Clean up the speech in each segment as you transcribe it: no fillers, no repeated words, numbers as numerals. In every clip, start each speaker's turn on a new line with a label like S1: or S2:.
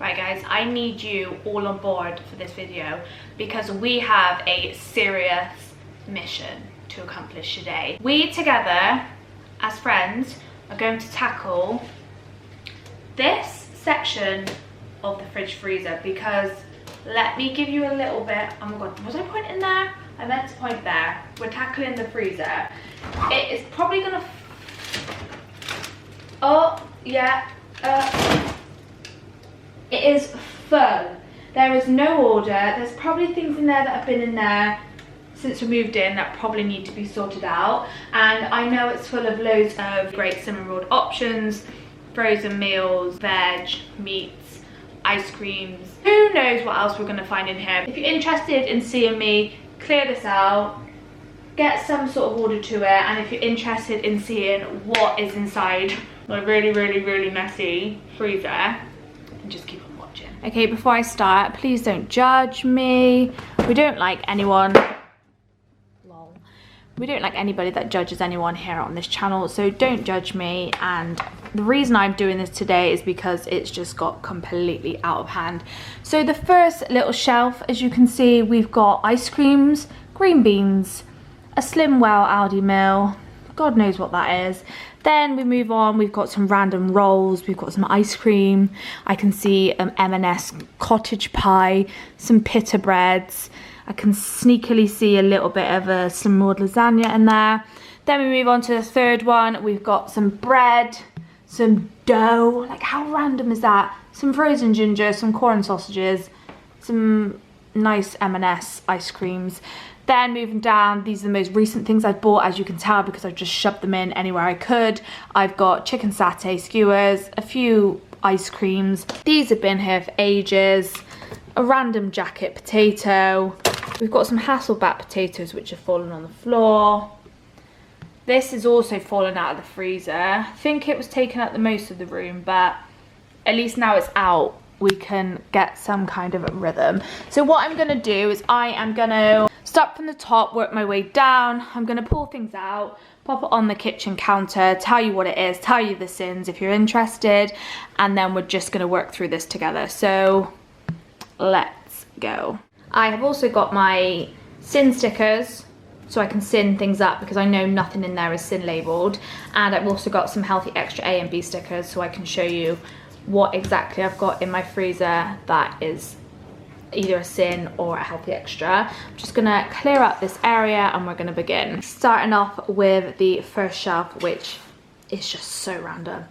S1: Right guys, I need you all on board for this video because we have a serious mission to accomplish today. We together, as friends, are going to tackle this section of the fridge freezer because let me give you a little bit. Oh my god, was I pointing there? I meant to point there. We're tackling the freezer. It is probably gonna, oh yeah, it is full. There is no order. There's probably things in there that have been in there since we moved in that probably need to be sorted out. And I know it's full of loads of great cinnamon rolled options, frozen meals, veg, meats, ice creams. Who knows what else we're gonna find in here. If you're interested in seeing me clear this out, get some sort of order to it, and if you're interested in seeing what is inside my really messy freezer, and just keep on watching. Okay, before I start, please don't judge me. We don't like anyone, lol. We don't like anybody that judges anyone here on this channel, so don't judge me. And the reason I'm doing this today is because it's just got completely out of hand. So the first little shelf, as you can see, we've got ice creams, green beans, a Slimwell Aldi meal, God knows what that is. Then we move on, we've got some random rolls, we've got some ice cream, I can see M&S cottage pie, some pita breads, I can sneakily see a little bit of a slumlord lasagna in there. Then we move on to the third one, we've got some bread, some dough, like how random is that? Some frozen ginger, some corn sausages, some nice M&S ice creams. Then moving down, these are the most recent things I've bought, as you can tell, because I've just shoved them in anywhere I could. I've got chicken satay skewers, a few ice creams. These have been here for ages. A random jacket potato. We've got some Hasselback potatoes which have fallen on the floor. This is also fallen out of the freezer. I think it was taken up the most of the room, but at least now it's out, we can get some kind of a rhythm. So what I'm gonna do is I am gonna start from the top, work my way down. I'm gonna pull things out, pop it on the kitchen counter, tell you what it is, tell you the sins if you're interested, and then we're just gonna work through this together. So let's go. I have also got my sin stickers, so I can sin things up because I know nothing in there is sin labeled. And I've also got some Healthy Extra A and B stickers so I can show you what exactly I've got in my freezer that is either a sin or a Healthy Extra. I'm just gonna clear up this area and we're gonna begin. Starting off with the first shelf, which is just so random.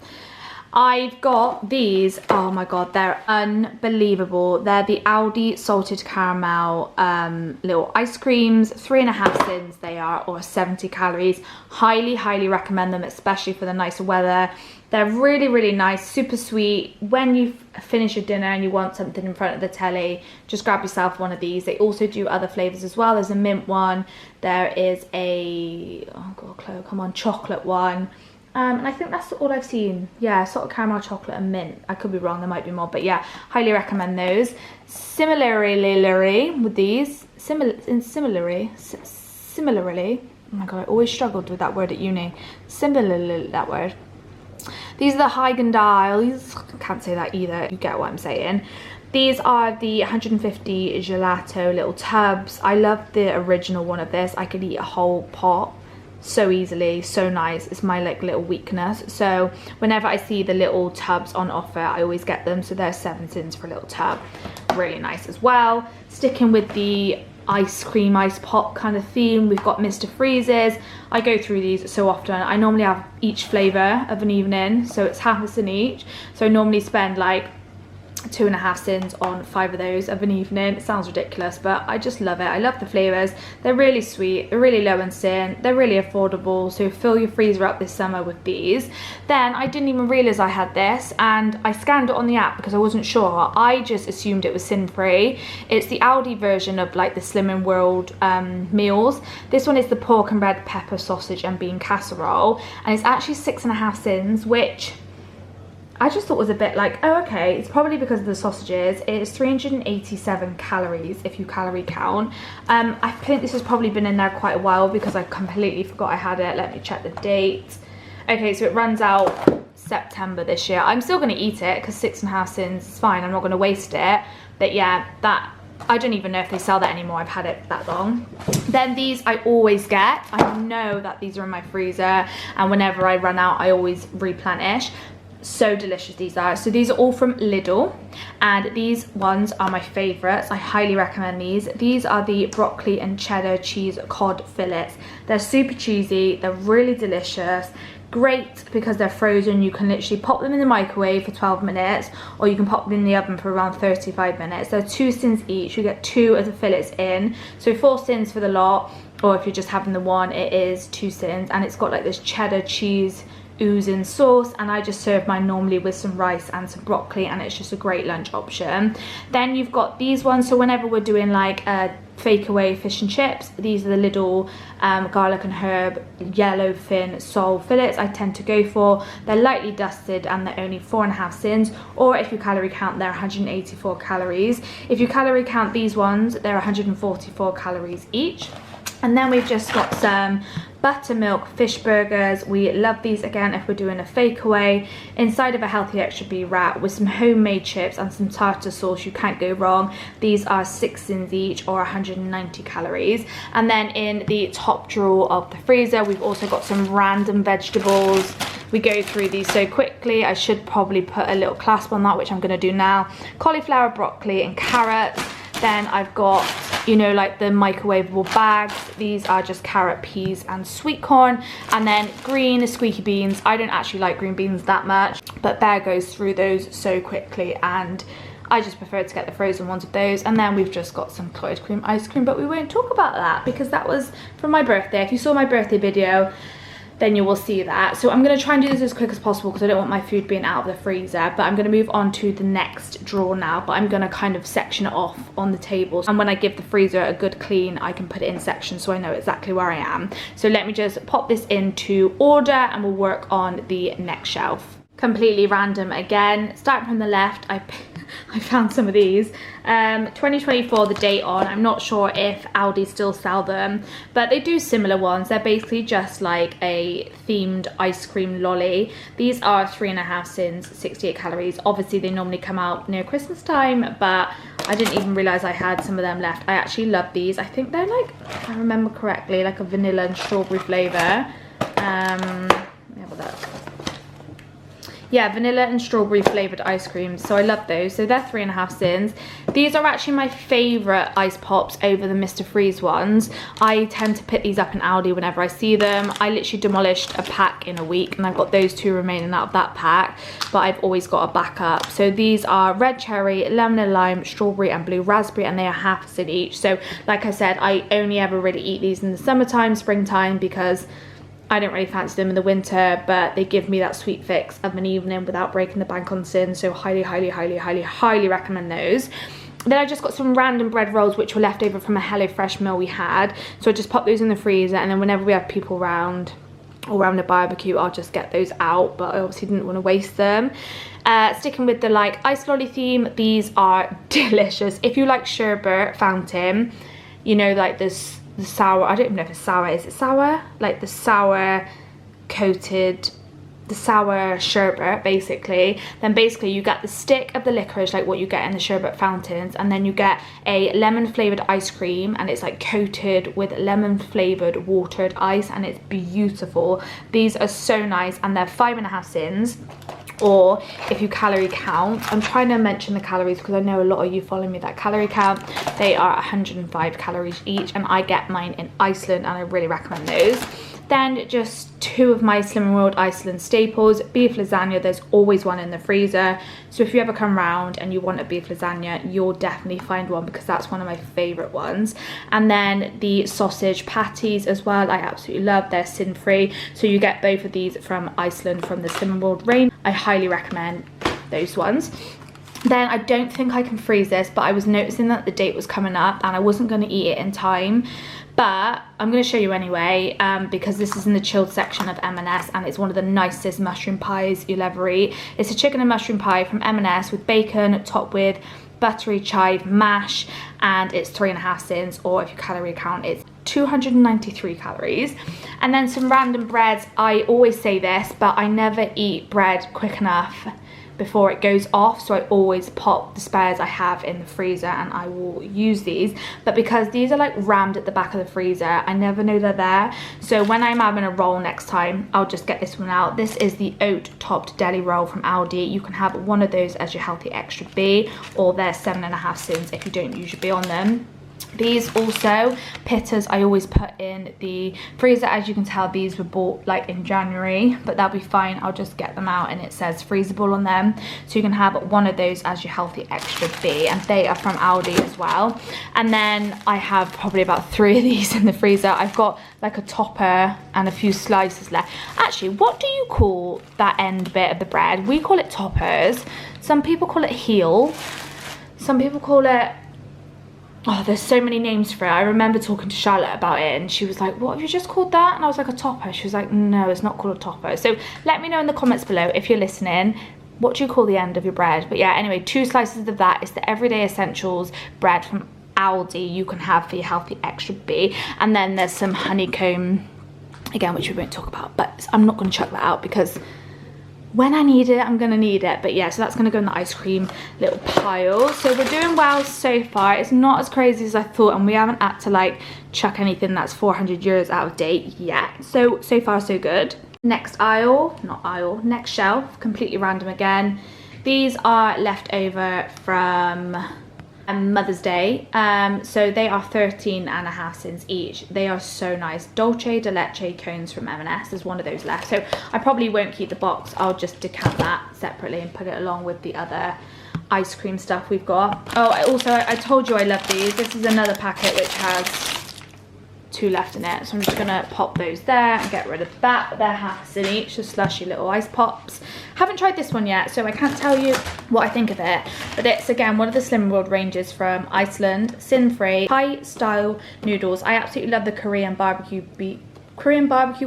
S1: I've got these, oh my god, they're unbelievable. They're the Aldi salted caramel little ice creams, 3.5 sins they are, or 70 calories. Highly recommend them, especially for the nicer weather. They're really nice, super sweet. When you finish your dinner and you want something in front of the telly, just grab yourself one of these. They also do other flavors as well. There's a mint one, there is a, oh god, Chloe, come on, chocolate one. And I think that's all I've seen. Yeah, sort of caramel, chocolate and mint. I could be wrong, there might be more, but yeah, highly recommend those. Similarly with these, similarly, oh my god, I always struggled with that word at uni. Similarly, that word. These are the Haagen-Dazs, I can't say that either, you get what I'm saying. These are the 150 gelato little tubs. I love the original one of this. I could eat a whole pot so easily, so nice. It's my like little weakness, so whenever I see the little tubs on offer I always get them. So there's 7 cents for a little tub, really nice as well. Sticking with the ice cream ice pop kind of theme, we've got Mr. Freezes. I go through these so often. I normally have each flavor of an evening, so it's half a sin each, so I normally spend like 2.5 cents on 5 of those of an evening. It sounds ridiculous, but I just love it. I love the flavors. They're really sweet, they're really low in sin, they're really affordable, so fill your freezer up this summer with these. Then I didn't even realize I had this, and I scanned it on the app because I wasn't sure. I just assumed it was sin free. It's the Aldi version of like the Slimming World meals. This one is the pork and red pepper sausage and bean casserole, and it's actually 6.5 cents, which I just thought was a bit like, oh okay, it's probably because of the sausages. It is 387 calories if you calorie count. I think this has probably been in there quite a while because I completely forgot I had it. Let me check the date. Okay, so it runs out September this year. I'm still going to eat it because 6.5 sins is fine. I'm not going to waste it. But yeah, that, I don't even know if they sell that anymore. I've had it that long. Then these I always get. I know that these are in my freezer, and whenever I run out, I always replenish. So delicious these are. So these are all from Lidl, and these ones are my favorites. I highly recommend these. These are the broccoli and cheddar cheese cod fillets. They're super cheesy, they're really delicious. Great because they're frozen. You can literally pop them in the microwave for 12 minutes, or you can pop them in the oven for around 35 minutes. They're 2 sins each. You get 2 of the fillets in, so 4 sins for the lot, or if you're just having the one, it is 2 sins. And it's got like this cheddar cheese oozing sauce, and I just serve mine normally with some rice and some broccoli, and it's just a great lunch option. Then you've got these ones, so whenever we're doing like a fake away fish and chips, these are the Lidl garlic and herb yellowfin sole fillets I tend to go for. They're lightly dusted and they're only 4.5 sins, or if you calorie count, they're 184 calories. If you calorie count these ones, they're 144 calories each. And then we've just got some buttermilk fish burgers. We love these again if we're doing a fake away, inside of a healthy extra B wrap with some homemade chips and some tartar sauce. You can't go wrong. These are 6 sins each, or 190 calories. And then in the top drawer of the freezer, we've also got some random vegetables. We go through these so quickly. I should probably put a little clasp on that, which I'm going to do now. Cauliflower, broccoli and carrots. Then I've got, you know, like the microwavable bags. These are just carrot, peas and sweet corn. And then green squeaky beans. I don't actually like green beans that much, but Bear goes through those so quickly, and I just prefer to get the frozen ones of those. And then we've just got some clotted cream ice cream, but we won't talk about that because that was from my birthday. If you saw my birthday video, then you will see that. So I'm going to try and do this as quick as possible because I don't want my food being out of the freezer. But I'm going to move on to the next drawer now, but I'm going to kind of section it off on the table, and when I give the freezer a good clean, I can put it in sections so I know exactly where I am. So let me just pop this into order and we'll work on the next shelf. Completely random again, starting from the left, I found some of these. 2024, the date on. I'm not sure if Aldi still sell them, but they do similar ones. They're basically just like a themed ice cream lolly. These are 3.5 sins, 68 calories. Obviously they normally come out near Christmas time, but I didn't even realize I had some of them left. I actually love these. I think they're like, if I remember correctly, like a vanilla and strawberry flavor. Let me have a look. Yeah, vanilla and strawberry flavoured ice creams. So I love those. So they're 3.5 sins. These are actually my favourite ice pops over the Mr. Freeze ones. I tend to pick these up in Aldi whenever I see them. I literally demolished a pack in a week, and I've got those 2 remaining out of that pack, but I've always got a backup. So these are red cherry, lemon and lime, strawberry and blue raspberry, and they are 1/2 sin each. So like I said, I only ever really eat these in the summertime, springtime, because I don't really fancy them in the winter, but they give me that sweet fix of an evening without breaking the bank on sin. So highly, highly, highly, highly, highly recommend those. Then I just got some random bread rolls which were left over from a HelloFresh meal we had. So I just pop those in the freezer, and then whenever we have people around or around a barbecue, I'll just get those out, but I obviously didn't want to waste them. Sticking with the like ice lolly theme, these are delicious. If you like sherbet fountain, you know, like this, the sour, I don't even know if it's sour, is it sour? Like the sour coated, the sour sherbet basically, then basically you get the stick of the licorice like what you get in the sherbet fountains, and then you get a lemon flavoured ice cream, and it's like coated with lemon flavoured watered ice, and it's beautiful. These are so nice, and they're 5.5 sins. Or if you calorie count, I'm trying to mention the calories because I know a lot of you follow me that calorie count. They are 105 calories each, and I get mine in Iceland, and I really recommend those. Then just 2 of my Slimming World Iceland staples. Beef lasagna, there's always one in the freezer. So if you ever come round and you want a beef lasagna, you'll definitely find one because that's one of my favourite ones. And then the sausage patties as well, I absolutely love. They're sin-free. So you get both of these from Iceland from the Slimming World range. I highly recommend those ones. Then I don't think I can freeze this, but I was noticing that the date was coming up and I wasn't going to eat it in time. But I'm going to show you anyway, because this is in the chilled section of M&S, and it's one of the nicest mushroom pies you'll ever eat. It's a chicken and mushroom pie from M&S with bacon topped with buttery chive mash, and it's 3.5 sins, or if you calorie count, it's 293 calories. And then some random breads. I always say this, but I never eat bread quick enough before it goes off, so I always pop the spares I have in the freezer and I will use these. But because these are like rammed at the back of the freezer, I never know they're there. So when I'm having a roll next time, I'll just get this one out. This is the oat topped deli roll from Aldi. You can have one of those as your healthy extra B, or they're 7.5 cents if you don't use your B on them. These also, pittas, I always put in the freezer. As you can tell, these were bought like in January, but that'll be fine. I'll just get them out and it says freezable on them. So you can have one of those as your healthy extra B, and they are from Aldi as well. And then I have probably about 3 of these in the freezer. I've got like a topper and a few slices left. Actually, what do you call that end bit of the bread? We call it toppers. Some people call it heel. Some people call it, oh, there's so many names for it. I remember talking to Charlotte about it and she was like, what have you just called that? And I was like, a topper. She was like, no, it's not called a topper. So let me know in the comments below if you're listening, what do you call the end of your bread? But yeah, anyway, 2 slices of that. It's the Everyday Essentials bread from Aldi you can have for your healthy extra B. And then there's some honeycomb, again, which we won't talk about, but I'm not going to chuck that out because when I need it, I'm gonna need it. But yeah, so that's gonna go in the ice cream little pile. So we're doing well so far. It's not as crazy as I thought, and we haven't had to like chuck anything that's 400 years out of date yet. So far so good. Next aisle, not aisle, next shelf, completely random again. These are left over from Mother's Day, so they are 13.5 cents each. They are so nice. Dolce de leche cones from M&S. There's one of those left, so I probably won't keep the box. I'll just decant that separately and put it along with the other ice cream stuff we've got. Oh, I told you I love these. This is another packet which has 2 left in it, so I'm just gonna pop those there and get rid of that. But they're half a cent each, just slushy little ice pops. Haven't tried this one yet, so I can't tell you what I think of it, but it's again one of the Slim World ranges from Iceland, sin-free Thai style noodles. I absolutely love the Korean barbecue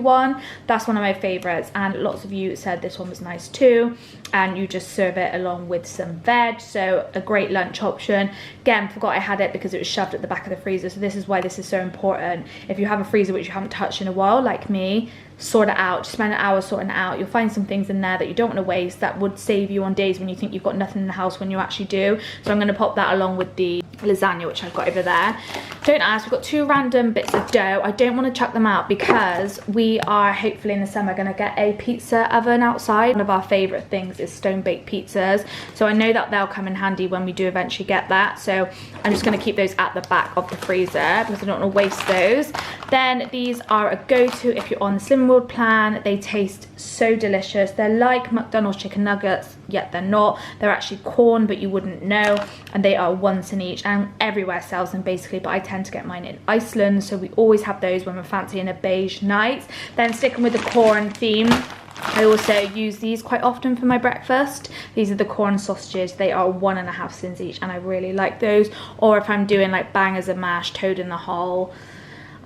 S1: one. That's one of my favorites, and lots of you said this one was nice too. And you just serve it along with some veg, so a great lunch option. Again, forgot I had it because it was shoved at the back of the freezer, so this is why this is so important. If you have a freezer which you haven't touched in a while, like me, sort it out. Just spend an hour sorting it out. You'll find some things in there that you don't want to waste that would save you on days when you think you've got nothing in the house when you actually do. So I'm going to pop that along with the lasagna which I've got over there. Don't ask, we've got 2 random bits of dough. I don't want to chuck them out because we are hopefully in the summer going to get a pizza oven outside. One of our favourite things is stone baked pizzas, so I know that they'll come in handy when we do eventually get that. So I'm just going to keep those at the back of the freezer because I don't want to waste those. Then these are a go-to if you're on the Slim World plan. They taste so delicious. They're like McDonald's chicken nuggets, yet they're not. They're actually corn, but you wouldn't know, and they are 1 cent each, and everywhere sells them basically, but I tend to get mine in Iceland, so we always have those when we're fancying a beige night. Then sticking with the corn theme, I also use these quite often for my breakfast. These are the corn sausages. They are 1.5 cents each, and I really like those. Or if I'm doing like bangers and mash, toad in the hole,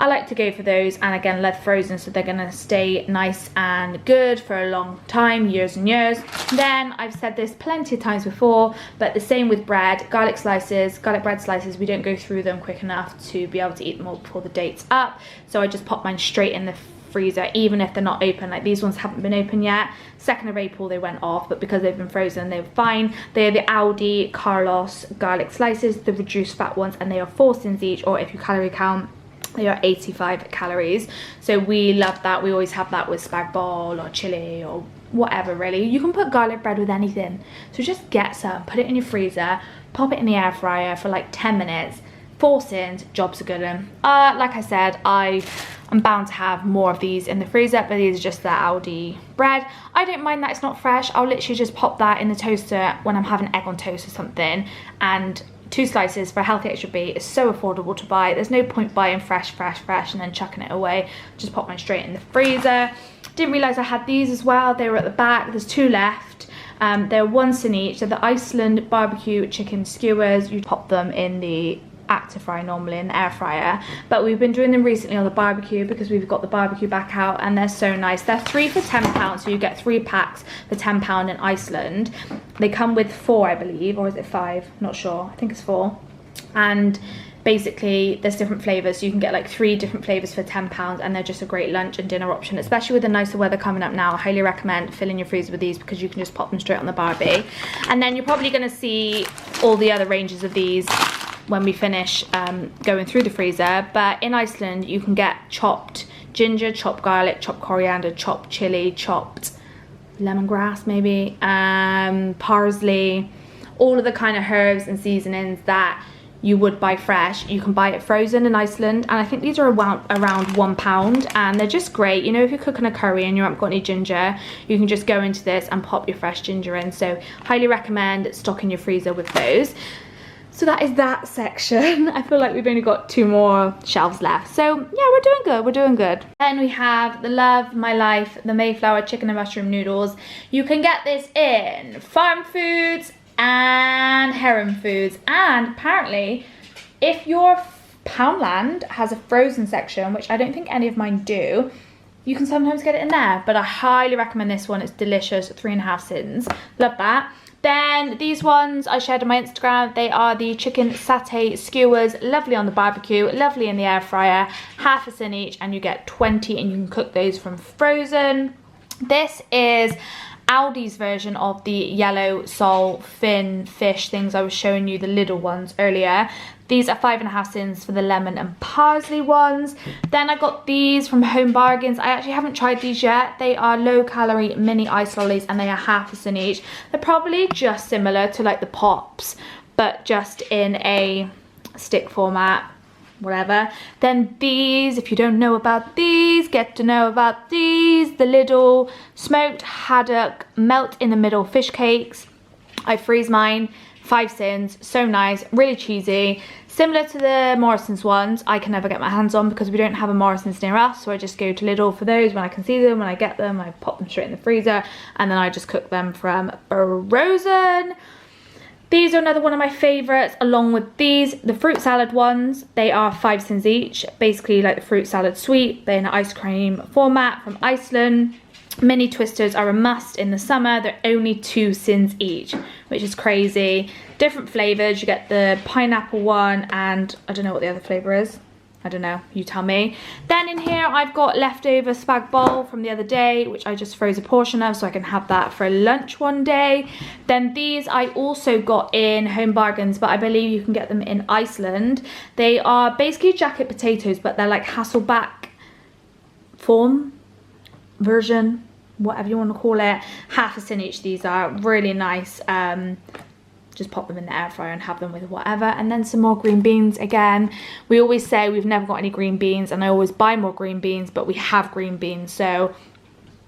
S1: I like to go for those. And again, they're frozen, so they're gonna stay nice and good for a long time, years and years. Then I've said this plenty of times before, but the same with bread. Garlic bread slices, we don't go through them quick enough to be able to eat them all before the date's up. So I just pop mine straight in the freezer, even if they're not open. Like these ones haven't been open yet. 2nd of April they went off, but because they've been frozen, they were fine. They are the Aldi Carlos garlic slices, the reduced fat ones, and they are 4 cents each, or if you calorie count, they are 85 calories. So we love that. We always have that with spag bol or chili or whatever, really. You can put garlic bread with anything. So just get some, put it in your freezer, pop it in the air fryer for like 10 minutes. 4 cents, job's a good one. Like I said, I'm bound to have more of these in the freezer, but these are just the Aldi bread. I don't mind that it's not fresh. I'll literally just pop that in the toaster when I'm having egg on toast or something, and 2 slices for a healthy extra B is so affordable to buy. There's no point buying fresh and then chucking it away. Just pop mine straight in the freezer. Didn't realise I had these as well. They were at the back. There's 2 left. They're 1 cent each. They're the Iceland barbecue chicken skewers. You pop them in the Actifry normally in the air fryer, but we've been doing them recently on the barbecue because we've got the barbecue back out, and they're so nice. They're 3 for £10, so you get 3 packs for £10 in Iceland. They come with 4, I believe, or is it 5? Not sure. I think it's 4. And basically there's different flavors, so you can get like 3 different flavors for £10, and they're just a great lunch and dinner option, especially with the nicer weather coming up now. I highly recommend filling your freezer with these because you can just pop them straight on the barbie. And then you're probably going to see all the other ranges of these when we finish going through the freezer. But in Iceland you can get chopped ginger, chopped garlic, chopped coriander, chopped chili, chopped lemongrass maybe, parsley, all of the kind of herbs and seasonings that you would buy fresh. You can buy it frozen in Iceland, and I think these are around £1, and they're just great. You know, if you're cooking a curry and you haven't got any ginger, you can just go into this and pop your fresh ginger in. So highly recommend stocking your freezer with those. So that is that section. I feel like we've only got 2 more shelves left. So yeah, we're doing good, we're doing good. Then we have the Love My Life, the Mayflower chicken and mushroom noodles. You can get this in Farm Foods and Heron Foods, and apparently if your Poundland has a frozen section, which I don't think any of mine do, you can sometimes get it in there. But I highly recommend this one. It's delicious, 3.5 sins. Love that. Then these ones I shared on my Instagram. They are the chicken satay skewers, lovely on the barbecue, lovely in the air fryer, half a sin each, and you get 20, and you can cook those from frozen. This is Aldi's version of the yellow sole fin fish things I was showing you, the little ones earlier. These are 5.5 sins for the lemon and parsley ones. Then I got these from Home Bargains. I actually haven't tried these yet. They are low calorie mini ice lollies, and they are half a sin each. They're probably just similar to like the Pops, but just in a stick format, whatever. Then these, if you don't know about these, get to know about these. The Lidl smoked haddock melt in the middle fish cakes. I freeze mine, 5 sins, so nice, really cheesy. Similar to the Morrison's ones, I can never get my hands on because we don't have a Morrison's near us, so I just go to Lidl for those when I can see them. When I get them, I pop them straight in the freezer, and then I just cook them from frozen. These are another one of my favourites, along with these, the fruit salad ones. They are 5 sins each, basically like the fruit salad sweet. They're in an ice cream format from Iceland. Mini twisters are a must in the summer. They're only 2 sins each, which is crazy. Different flavours. You get the pineapple one, and I don't know what the other flavour is. I don't know, you tell me. Then in here I've got leftover spag bol from the other day, which I just froze a portion of so I can have that for lunch one day. Then these I also got in Home Bargains, but I believe you can get them in Iceland. They are basically jacket potatoes, but they're like Hasselback form, version, whatever you want to call it. Half a sin each. These are really nice. Just pop them in the air fryer and have them with whatever. And then some more green beans. Again, we always say we've never got any green beans, and I always buy more green beans, but we have green beans, so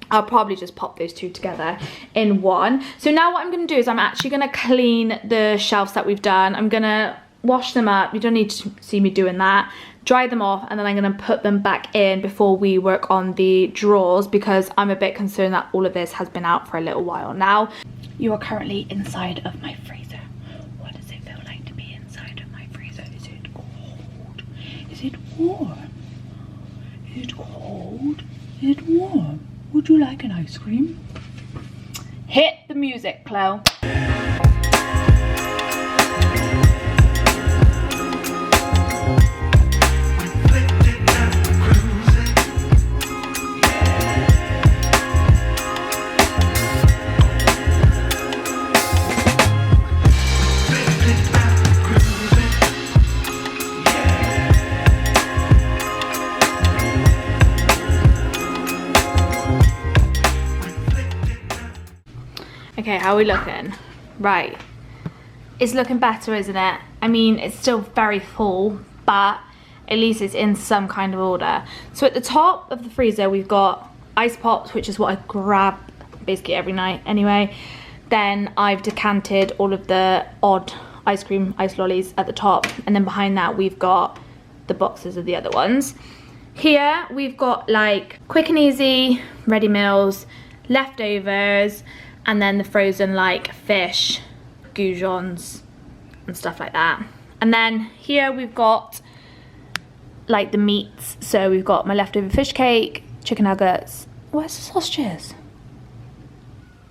S1: I'll probably just pop those 2 together in one. So now what I'm going to do is I'm actually going to clean the shelves that we've done. I'm going to wash them up. You don't need to see me doing that. Dry them off, and then I'm going to put them back in before we work on the drawers, because I'm a bit concerned that all of this has been out for a little while now. You are currently inside of my freezer. What does it feel like to be inside of my freezer? Is it cold? Is it warm? Is it cold? Is it warm? Would you like an ice cream? Hit the music, Chloe. Okay, how are we looking? Right, it's looking better, isn't it? I mean, it's still very full, but at least it's in some kind of order. So at the top of the freezer, we've got ice pops, which is what I grab basically every night anyway. Then I've decanted all of the odd ice cream, ice lollies at the top. And then behind that, we've got the boxes of the other ones. Here, we've got like quick and easy, ready meals, leftovers, and then the frozen like fish, goujons and stuff like that. And then here we've got like the meats. So we've got my leftover fish cake, chicken nuggets. Where's the sausages?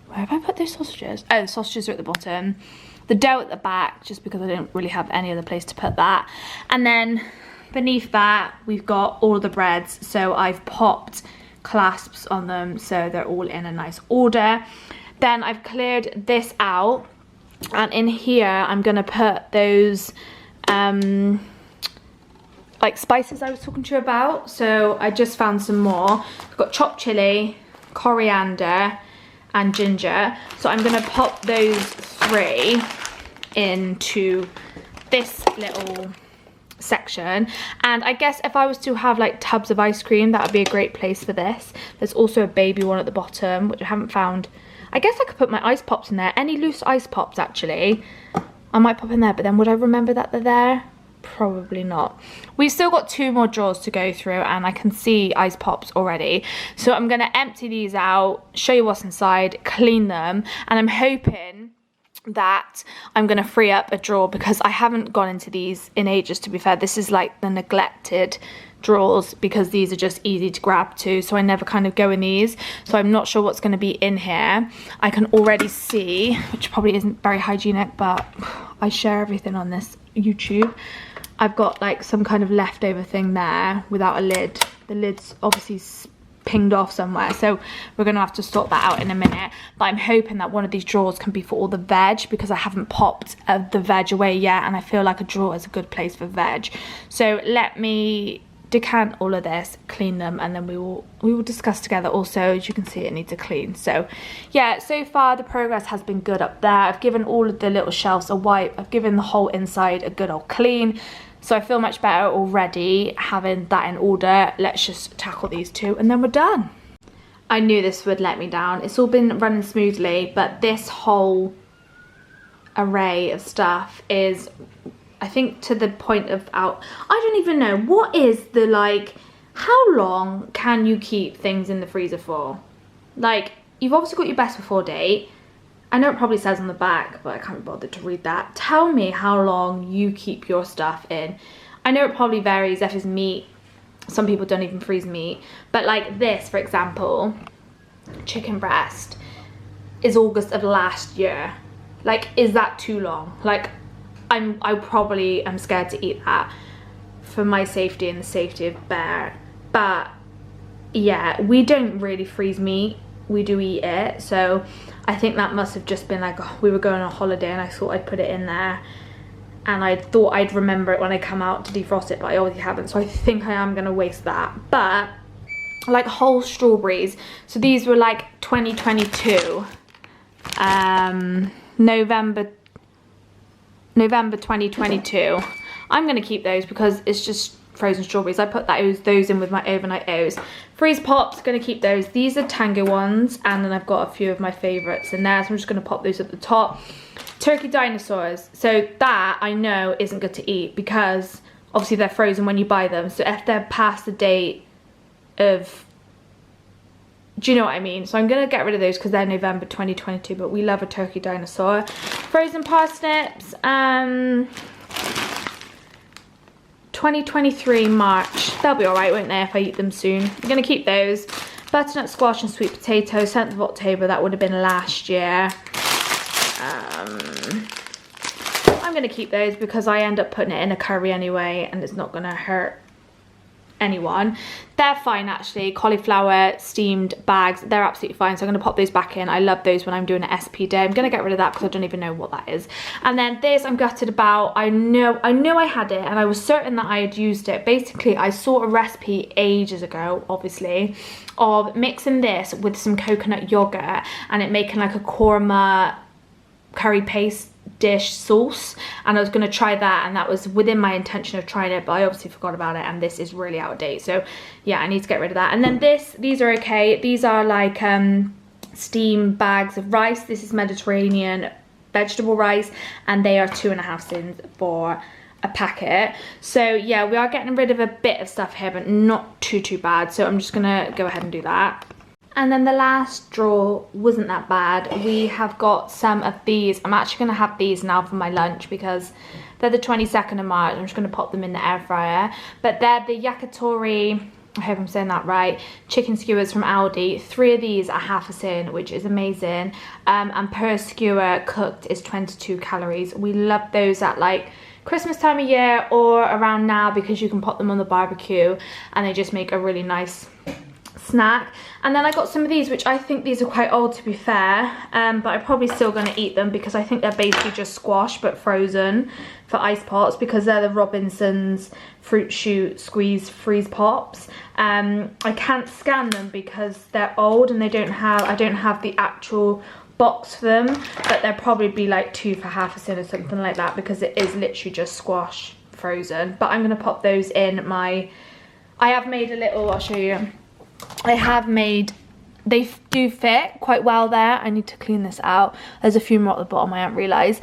S1: Where have I put those sausages? Oh, the sausages are at the bottom. the dough at the back, just because I didn't really have any other place to put that. And then beneath that, we've got all the breads. So I've popped clasps on them, so they're all in a nice order. Then I've cleared this out, and in here I'm gonna put those like spices I was talking to you about. So I just found some more. I've got chopped chili, coriander and ginger. So I'm gonna pop those 3 into this little section. And I guess if I was to have like tubs of ice cream, that would be a great place for this. There's also a baby one at the bottom, which I haven't found. I guess I could put my ice pops in there. Any loose ice pops, actually, I might pop in there, but then would I remember that they're there? Probably not. We've still got 2 more drawers to go through, and I can see ice pops already. So I'm going to empty these out, show you what's inside, clean them, and I'm hoping that I'm going to free up a drawer, because I haven't gone into these in ages, to be fair. This is like the neglected drawers, because these are just easy to grab to, so I never kind of go in these. So I'm not sure what's going to be in here. I can already see, which probably isn't very hygienic, but I share everything on this YouTube. I've got like some kind of leftover thing there without a lid. The lid's obviously pinged off somewhere, so we're gonna have to sort that out in a minute. But I'm hoping that one of these drawers can be for all the veg, because I haven't popped the veg away yet, and I feel like a drawer is a good place for veg. So let me decant all of this, clean them, and then we will discuss together. Also, as you can see, it needs a clean. So yeah, so far the progress has been good up there. I've given all of the little shelves a wipe. I've given the whole inside a good old clean. So I feel much better already having that in order. Let's just tackle these 2 and then we're done. I knew this would let me down. It's all been running smoothly, but this whole array of stuff is, I think, to the point of I don't even know, what is the, like, how long can you keep things in the freezer for? Like, you've obviously got your best before date. I know it probably says on the back, but I can't be bothered to read that. Tell me how long you keep your stuff in. I know it probably varies if it's meat. Some people don't even freeze meat. But like this, for example, chicken breast is August of last year. Like, is that too long? Like, I probably am scared to eat that for my safety and the safety of Bear. But yeah, we don't really freeze meat. We do eat it. So I think that must have just been like, oh, we were going on holiday and I thought I'd put it in there, and I thought I'd remember it when I come out to defrost it, but I obviously haven't. So I think I am gonna waste that. But like whole strawberries, so these were like 2022 November 2022. I'm gonna keep those because it's just frozen strawberries. I put those in with my overnight oats. Freeze pops, gonna keep those. These are Tango ones, and then I've got a few of my favorites in there, so I'm just gonna pop those at the top. Turkey dinosaurs, so that I know isn't good to eat because obviously they're frozen when you buy them. So if they're past the date of, do you know what I mean? So I'm gonna get rid of those because they're November 2022, but we love a turkey dinosaur. Frozen parsnips, 2023 March. They'll be alright, won't they, if I eat them soon. I'm gonna keep those. Butternut squash and sweet potato, 7th of October, that would have been last year. I'm gonna keep those because I end up putting it in a curry anyway, and it's not gonna hurt anyone. They're fine actually. Cauliflower steamed bags, they're absolutely fine, so I'm going to pop those back in. I love those when I'm doing an SP day. I'm going to get rid of that because I don't even know what that is. And then this I'm gutted about. I know I had it and I was certain that I had used it. Basically I saw a recipe ages ago, obviously, of mixing this with some coconut yogurt and it making like a korma curry paste dish sauce, and I was going to try that, and that was within my intention of trying it, but I obviously forgot about it, and this is really out of date. So yeah, I need to get rid of that. And then these are okay. These are like steam bags of rice. This is Mediterranean vegetable rice, and they are 2.5 cents for a packet. So yeah, we are getting rid of a bit of stuff here, but not too bad. So I'm just gonna go ahead and do that. And then the last drawer wasn't that bad. We have got some of these. I'm actually going to have these now for my lunch because they're the 22nd of March. I'm just going to pop them in the air fryer. But they're the yakitori I hope I'm saying that right, chicken skewers from Aldi. 3 of these are half a tin, which is amazing. And per skewer cooked is 22 calories. We love those at like Christmas time of year or around now because you can pop them on the barbecue and they just make a really nice snack. And then I got some of these, which I think these are quite old to be fair, but I'm probably still going to eat them because I think they're basically just squash but frozen for ice pops, because they're the Robinsons Fruit Shoot Squeeze Freeze Pops. I can't scan them because they're old and I don't have the actual box for them, but they'll probably be like 2 for half a tin or something like that, because it is literally just squash frozen. But I'm going to pop those in my, I have made a little, I'll show you. I have made, they do fit quite well there. I need to clean this out. There's a few more at the bottom I haven't realised.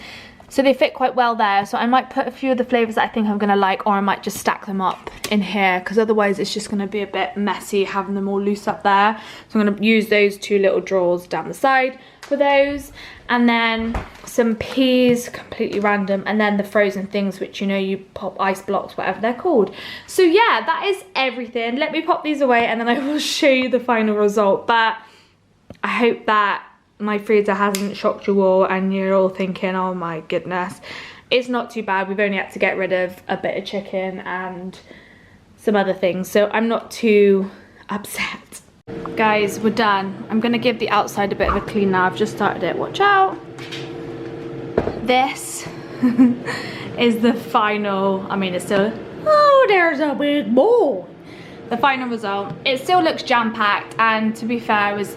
S1: So they fit quite well there. So I might put a few of the flavours that I think I'm going to like, or I might just stack them up in here, because otherwise it's just going to be a bit messy having them all loose up there. So I'm going to use those 2 little drawers down the side for those. And then some peas, completely random, and then the frozen things, which, you know, you pop ice blocks, whatever they're called. So yeah, that is everything. Let me pop these away and then I will show you the final result. But I hope that my freezer hasn't shocked you all and you're all thinking, oh my goodness. It's not too bad. We've only had to get rid of a bit of chicken and some other things, so I'm not too upset. Guys, we're done. I'm gonna give the outside a bit of a clean now. I've just started it, watch out. This is the final, I mean, it's still, oh, there's a big boy. The final result. It still looks jam-packed, and to be fair, I was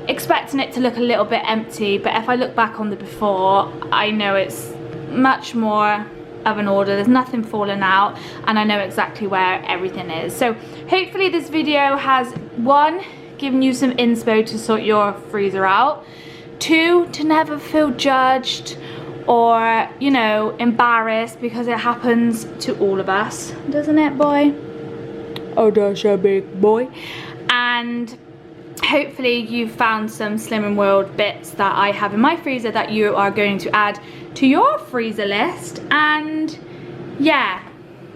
S1: expecting it to look a little bit empty, but if I look back on the before, I know it's much more of an order. There's nothing falling out and I know exactly where everything is. So hopefully this video has, 1, given you some inspo to sort your freezer out, 2, to never feel judged or, you know, embarrassed, because it happens to all of us, doesn't it, boy? Oh, that's a big boy. And hopefully you've found some Slimming World bits that I have in my freezer that you are going to add to your freezer list. And yeah,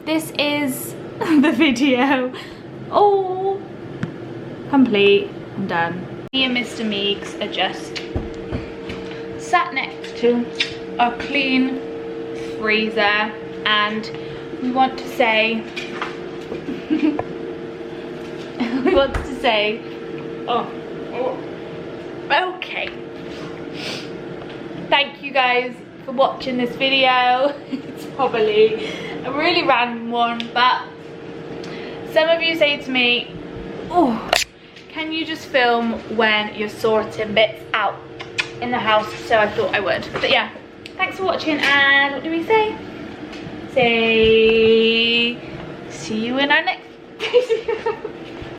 S1: this is the video. Oh, complete and done. Me and Mr. Meeks are just sat next to a clean freezer, and we want to say okay, thank you guys for watching this video. It's probably a really random one, but some of you say to me, oh, can you just film when you're sorting bits out in the house? So I thought I would. But yeah, thanks for watching, and what do we say? Say see you in our next video.